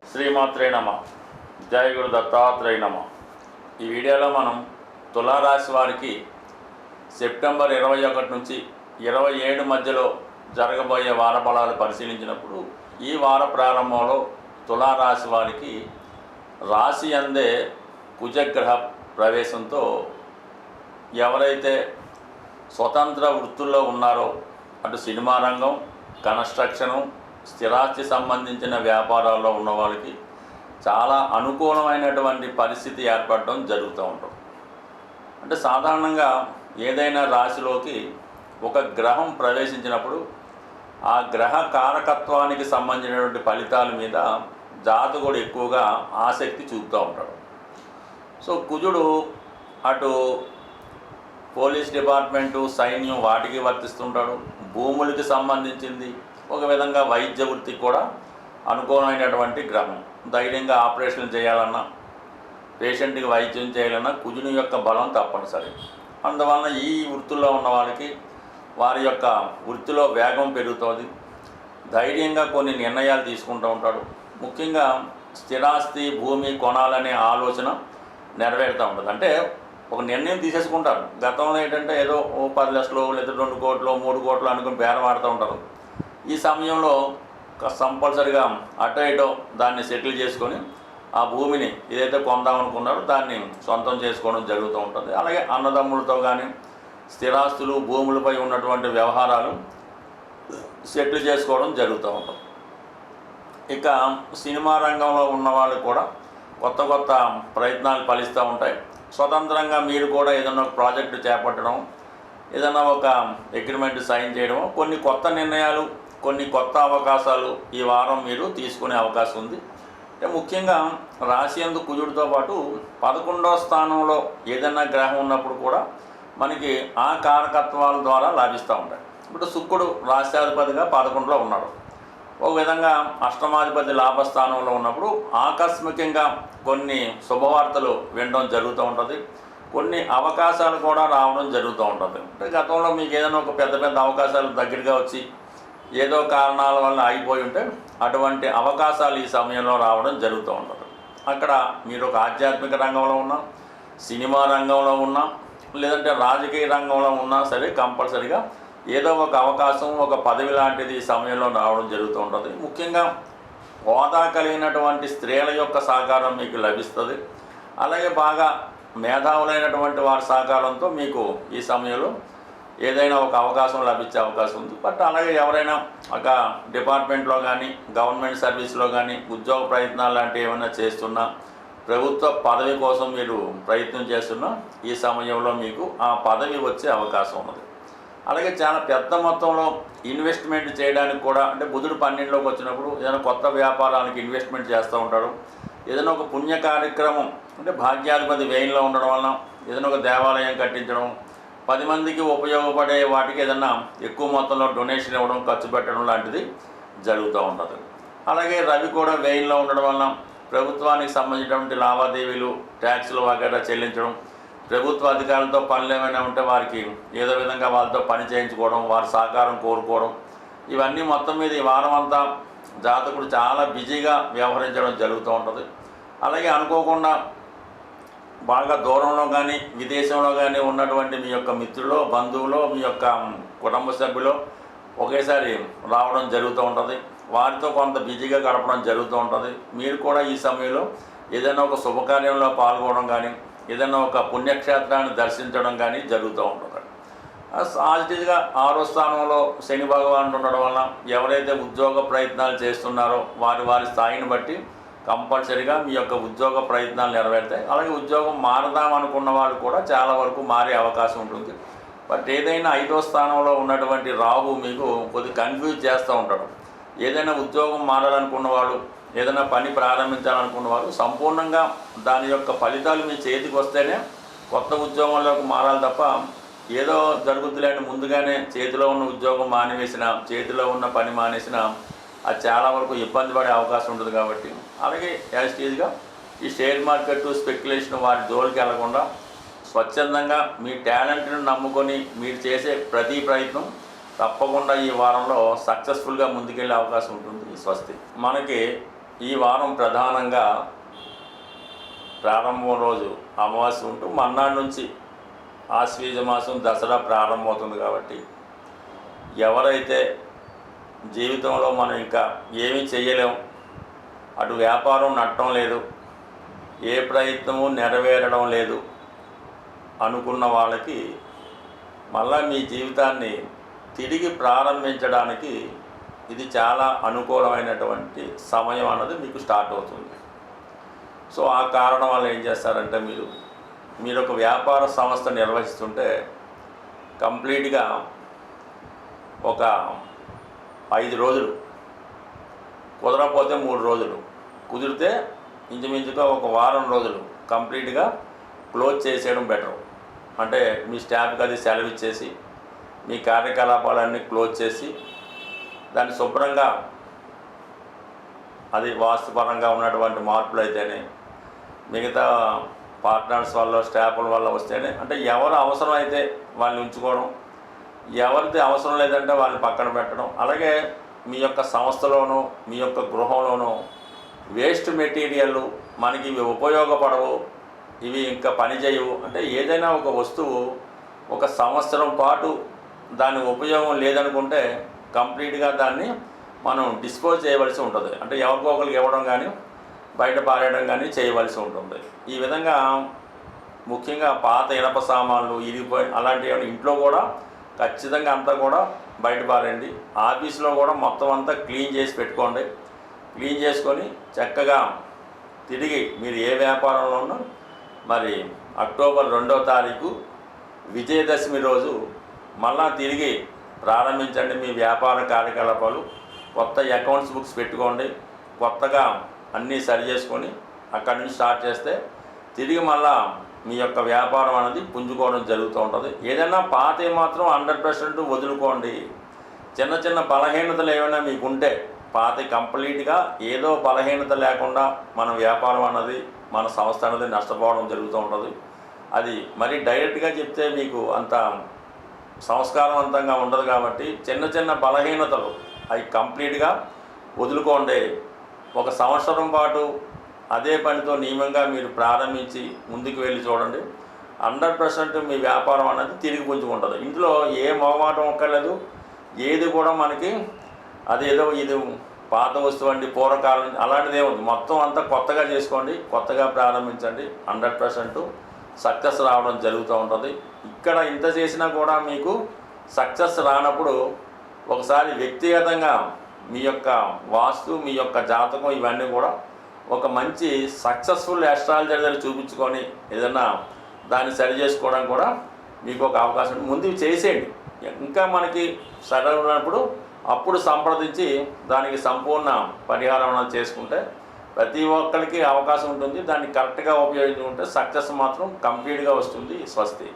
శ్రీమాత్రే నమ. జయ గురు దత్తాత్రేయ నమ. ఈ వీడియోలో మనం తులారాశి వారికి సెప్టెంబర్ 21 నుంచి 27 మధ్యలో జరగబోయే వార ఫలాలు పరిశీలించినప్పుడు ఈ వార ప్రారంభంలో తులారాశి వారికి రాశి అందే కుజగ్రహ ప్రవేశంతో ఎవరైతే స్వతంత్ర వృత్తుల్లో ఉన్నారో అటు సినిమా రంగం, కన్స్ట్రక్షను, స్థిరాస్తి సంబంధించిన వ్యాపారాల్లో ఉన్న వాళ్ళకి చాలా అనుకూలమైనటువంటి పరిస్థితి ఏర్పడడం జరుగుతూ ఉంటుంది. అంటే సాధారణంగా ఏదైనా రాశిలోకి ఒక గ్రహం ప్రవేశించినప్పుడు ఆ గ్రహ కారకత్వానికి సంబంధించినటువంటి ఫలితాల మీద జాతకుడు ఎక్కువగా ఆసక్తి చూపుతూ ఉంటాడు. సో కుజుడు అటు పోలీస్ డిపార్ట్మెంటు, సైన్యం వాటికి వర్తిస్తుంటాడు. భూములకి సంబంధించింది, ఒక విధంగా వైద్య వృత్తికి కూడా అనుకూలమైనటువంటి గ్రహం. ధైర్యంగా ఆపరేషన్లు చేయాలన్నా, పేషెంట్కి వైద్యం చేయాలన్నా కుజుని యొక్క బలం తప్పనిసరి. అందువలన ఈ వృత్తుల్లో ఉన్న వాళ్ళకి వారి యొక్క వృత్తిలో వేగం పెరుగుతుంది. ధైర్యంగా కొన్ని నిర్ణయాలు తీసుకుంటూ ఉంటాడు. ముఖ్యంగా స్థిరాస్తి, భూమి కొనాలనే ఆలోచన నెరవేరుతూ ఉంటుంది. అంటే ఒక నిర్ణయం తీసేసుకుంటారు. గతంలో ఏంటంటే ఏదో 10 లక్షలు లేదా 2 కోట్లు 3 కోట్లు అనుకుని బేరం ఆడుతూ ఉంటారు. ఈ సమయంలో కంపల్సరిగా అటో ఇటో దాన్ని సెటిల్ చేసుకొని ఆ భూమిని ఏదైతే కొందామనుకున్నారో దాన్ని సొంతం చేసుకోవడం జరుగుతూ ఉంటుంది. అలాగే అన్నదమ్ములతో కానీ స్థిరాస్తులు, భూములపై ఉన్నటువంటి వ్యవహారాలు సెటిల్ చేసుకోవడం జరుగుతూ ఉంటుంది. ఇక సినిమా రంగంలో ఉన్న వాళ్ళు కూడా కొత్త కొత్త ప్రయత్నాలు ఫలిస్తూ ఉంటాయి. స్వతంత్రంగా మీరు కూడా ఏదైనా ఒక ప్రాజెక్టు చేపట్టడం, ఏదైనా ఒక అగ్రిమెంట్ సైన్ చేయడం, కొన్ని కొత్త నిర్ణయాలు, కొన్ని కొత్త అవకాశాలు ఈ వారం మీరు తీసుకునే అవకాశం ఉంది. అంటే ముఖ్యంగా రాశి యందు కుజుడితో పాటు 11వ స్థానంలో ఏదైనా గ్రహం ఉన్నప్పుడు కూడా మనకి ఆ కారకత్వాల ద్వారా లాభిస్తూ ఉంటాయి. ఇప్పుడు శుక్రుడు రాష్ట్రాధిపతిగా 11లో ఉన్నాడు. ఒక విధంగా అష్టమాధిపతి లాభస్థానంలో ఉన్నప్పుడు ఆకస్మికంగా కొన్ని శుభవార్తలు వినడం జరుగుతూ ఉంటుంది. కొన్ని అవకాశాలు కూడా రావడం జరుగుతూ ఉంటుంది. అంటే గతంలో మీకు ఏదైనా ఒక పెద్ద పెద్ద అవకాశాలు దగ్గరగా వచ్చి ఏదో కారణాల వల్ల ఆగిపోయి ఉంటే అటువంటి అవకాశాలు ఈ సమయంలో రావడం జరుగుతూ ఉంటుంది. అక్కడ మీరు ఒక ఆధ్యాత్మిక రంగంలో ఉన్నా, సినిమా రంగంలో ఉన్నా, లేదంటే రాజకీయ రంగంలో ఉన్నా సరే కంపల్సరిగా ఏదో ఒక అవకాశం, ఒక పదవి లాంటిది ఈ సమయంలో రావడం జరుగుతూ ఉంటుంది. ముఖ్యంగా హోదా కలిగినటువంటి స్త్రీల యొక్క సహకారం మీకు లభిస్తుంది. అలాగే బాగా మేధావులైనటువంటి వారి సహకారంతో మీకు ఈ సమయంలో ఏదైనా ఒక అవకాశం లభించే అవకాశం ఉంది. బట్ అలాగే ఎవరైనా ఒక డిపార్ట్మెంట్లో కానీ, గవర్నమెంట్ సర్వీస్లో కానీ ఉద్యోగ ప్రయత్నాలు లాంటివి ఏమైనా చేస్తున్నా, ప్రభుత్వ పదవి కోసం మీరు ప్రయత్నం చేస్తున్నా ఈ సమయంలో మీకు ఆ పదవి వచ్చే అవకాశం ఉన్నది. అలాగే చాలా పెద్ద మొత్తంలో ఇన్వెస్ట్మెంట్ చేయడానికి కూడా, అంటే బుధుడు 12లోకి వచ్చినప్పుడు ఏదైనా కొత్త వ్యాపారానికి ఇన్వెస్ట్మెంట్ చేస్తూ ఉంటాడు. ఏదైనా ఒక పుణ్య కార్యక్రమం, అంటే భాగ్యాధిపతి వ్యయంలో ఉండడం వలన ఏదైనా ఒక దేవాలయం కట్టించడం, 10 మందికి ఉపయోగపడే వాటికి ఏదైనా ఎక్కువ మొత్తంలో డొనేషన్ ఇవ్వడం, ఖర్చు పెట్టడం లాంటిది జరుగుతూ ఉంటుంది. అలాగే రవి కూడా వ్యయంలో ఉండడం వలన ప్రభుత్వానికి సంబంధించినటువంటి లావాదేవీలు, ట్యాక్సులు వగైరా చెల్లించడం, ప్రభుత్వ అధికారులతో పనులు ఏమైనా ఉంటే వారికి ఏదో విధంగా వాళ్ళతో పని చేయించుకోవడం, వారి సహకారం కోరుకోవడం, ఇవన్నీ మొత్తం మీద ఈ వారం అంతా జాతకుడు చాలా బిజీగా వ్యవహరించడం జరుగుతూ ఉంటుంది. అలాగే అనుకోకుండా బాగా దూరంలో కానీ విదేశంలో కానీ ఉన్నటువంటి మీ యొక్క మిత్రులు, బంధువులు, మీ యొక్క కుటుంబ సభ్యులు ఒకేసారి రావడం జరుగుతూ ఉంటుంది. వారితో కొంత బిజీగా గడపడం జరుగుతూ ఉంటుంది. మీరు కూడా ఈ సమయంలో ఏదైనా ఒక శుభకార్యంలో పాల్గొనడం కానీ, ఏదైనా ఒక పుణ్యక్షేత్రాన్ని దర్శించడం కానీ జరుగుతూ ఉంటుంది. యాజిటీగా 6వ స్థానంలో శని భగవానుడు ఉండడం వలన ఎవరైతే ఉద్యోగ ప్రయత్నాలు చేస్తున్నారో వారి స్థాయిని బట్టి కంపల్సరీగా మీ యొక్క ఉద్యోగ ప్రయత్నాలు నెరవేరుతాయి. అలాగే ఉద్యోగం మారదామనుకున్న వాళ్ళు కూడా చాలా వరకు మారే అవకాశం ఉంటుంది. బట్ ఏదైనా 5వ స్థానంలో ఉన్నటువంటి రాహు మీకు కొద్దిగా కన్ఫ్యూజ్ చేస్తూ ఉంటాడు. ఏదైనా ఉద్యోగం మారాలనుకున్న వాళ్ళు, ఏదైనా పని ప్రారంభించాలనుకున్న వాళ్ళు సంపూర్ణంగా దాని యొక్క ఫలితాలు మీ చేతికి వస్తేనే కొత్త ఉద్యోగంలోకి మారాలి తప్ప ఏదో జరుగుతులేని ముందుగానే చేతిలో ఉన్న ఉద్యోగం మానేసిన, చేతిలో ఉన్న పని మానేసిన అది చాలా వరకు ఇబ్బంది పడే అవకాశం ఉంటుంది. కాబట్టి అలాగే యాజిటీజ్గా ఈ షేర్ మార్కెట్, స్పెక్యులేషన్ వాటి జోలికి వెళ్లకుండా స్వచ్ఛందంగా మీ టాలెంట్ను నమ్ముకొని మీరు చేసే ప్రతి ప్రయత్నం తప్పకుండా ఈ వారంలో సక్సెస్ఫుల్గా ముందుకెళ్ళే అవకాశం ఉంటుంది. స్వస్తి. మనకి ఈ వారం ప్రధానంగా ప్రారంభం రోజు అమావాస్య ఉంటూ మర్నాడు నుంచి ఆశ్వీజ మాసం దసరా ప్రారంభమవుతుంది. కాబట్టి ఎవరైతే జీవితంలో మనం ఇంకా ఏమీ చేయలేము, అటు వ్యాపారం నడటం లేదు, ఏ ప్రయత్నము నెరవేరడం లేదు అనుకున్న వాళ్ళకి మళ్ళా మీ జీవితాన్ని తిరిగి ప్రారంభించడానికి ఇది చాలా అనుకూలమైనటువంటి సమయం అన్నది మీకు స్టార్ట్ అవుతుంది. సో ఆ కారణం వల్ల ఏం చేస్తారంటే మీరు ఒక వ్యాపార సంస్థ నిర్వహిస్తుంటే కంప్లీట్గా ఒక 5 రోజులు, కుదరకపోతే 3 రోజులు, కుదిరితే ఇంచుమించుగా ఒక వారం రోజులు కంప్లీట్గా క్లోజ్ చేసేయడం బెటర్. అంటే మీ స్టాఫ్కి అది సెలవు ఇచ్చేసి మీ కార్యకలాపాలన్నీ క్లోజ్ చేసి దాన్ని శుభ్రంగా, అది వాస్తుపరంగా ఉన్నటువంటి మార్పులు అయితేనే, మిగతా పార్ట్నర్స్ వల్ల స్టాఫ్ల వల్ల వస్తేనే, అంటే ఎవరు అవసరం అయితే వాళ్ళని ఉంచుకోవడం, ఎవరిది అవసరం లేదంటే వాళ్ళని పక్కన పెట్టడం. అలాగే మీ యొక్క సంస్థలోనూ మీ యొక్క గృహంలోనూ వేస్ట్ మెటీరియల్ మనకి ఇవి ఉపయోగపడవు, ఇవి ఇంకా పనిచేయవు అంటే ఏదైనా ఒక వస్తువు ఒక సంవత్సరం పాటు దాని ఉపయోగం లేదనుకుంటే కంప్లీట్గా దాన్ని మనం డిస్పోజ్ చేయవలసి ఉంటుంది. అంటే ఎవరికో ఒకరికి ఇవ్వడం కానీ బయట పారేయడం కానీ చేయవలసి ఉంటుంది. ఈ విధంగా ముఖ్యంగా పాత ఇనప సామాన్లు ఇరిగిపోయి అలాంటివి ఇంట్లో కూడా ఖచ్చితంగా అంతా కూడా బయట పారేయండి. ఆఫీస్లో కూడా మొత్తం అంతా క్లీన్ చేసి పెట్టుకోండి. క్లీన్ చేసుకొని చక్కగా తిరిగి మీరు ఏ వ్యాపారంలో ఉన్నా మరి అక్టోబర్ 2వ తారీఖు విజయదశమి రోజు మళ్ళా తిరిగి ప్రారంభించండి మీ వ్యాపార కార్యకలాపాలు. కొత్త అకౌంట్స్ బుక్స్ పెట్టుకోండి, కొత్తగా అన్నీ సరి చేసుకొని అక్కడి నుంచి స్టార్ట్ చేస్తే తిరిగి మళ్ళా మీ యొక్క వ్యాపారం అనేది పుంజుకోవడం జరుగుతూ ఉంటుంది. ఏదైనా పాత మాత్రం 100% వదులుకోండి. చిన్న చిన్న బలహీనతలు ఏమైనా మీకుంటే పాత కంప్లీట్గా ఏదో బలహీనత లేకుండా మన వ్యాపారం అన్నది మన సంస్థ అనేది నష్టపోవడం జరుగుతూ ఉంటుంది. అది మరి డైరెక్ట్గా చెప్తే మీకు అంత సంస్కారవంతంగా ఉండదు. కాబట్టి చిన్న చిన్న బలహీనతలు అవి కంప్లీట్గా వదులుకోండి. ఒక సంవత్సరం పాటు అదే పనితో నియమంగా మీరు ప్రారంభించి ముందుకు వెళ్ళి చూడండి. 100% మీ వ్యాపారం అనేది తిరిగి పుంజుకుంటుంది. ఇందులో ఏ మొహమాటం ఒక్కర్లేదు. ఏది కూడా మనకి అదేదో ఇది పాత వస్తువు అండి పూర్వకాలం అలాంటిదే ఉంది. మొత్తం అంతా కొత్తగా చేసుకోండి, కొత్తగా ప్రారంభించండి. 100% సక్సెస్ రావడం జరుగుతూ ఉంటుంది. ఇక్కడ ఇంత చేసినా కూడా మీకు సక్సెస్ రానప్పుడు ఒకసారి వ్యక్తిగతంగా మీ యొక్క వాస్తు, మీ యొక్క జాతకం ఇవన్నీ కూడా ఒక మంచి సక్సెస్ఫుల్ అస్ట్రాలజర్ చూపించుకొని ఏదైనా దాన్ని సరి చేసుకోవడం కూడా మీకు ఒక అవకాశం ముందు చేసేయండి. ఇంకా మనకి సరైనప్పుడు అప్పుడు సంప్రదించి దానికి సంపూర్ణ పరిహారం చేసుకుంటే ప్రతి ఒక్కరికి అవకాశం ఉంటుంది. దాన్ని కరెక్ట్గా ఉపయోగించుకుంటే సక్సెస్ మాత్రం కంప్లీట్గా వస్తుంది. స్వస్తి.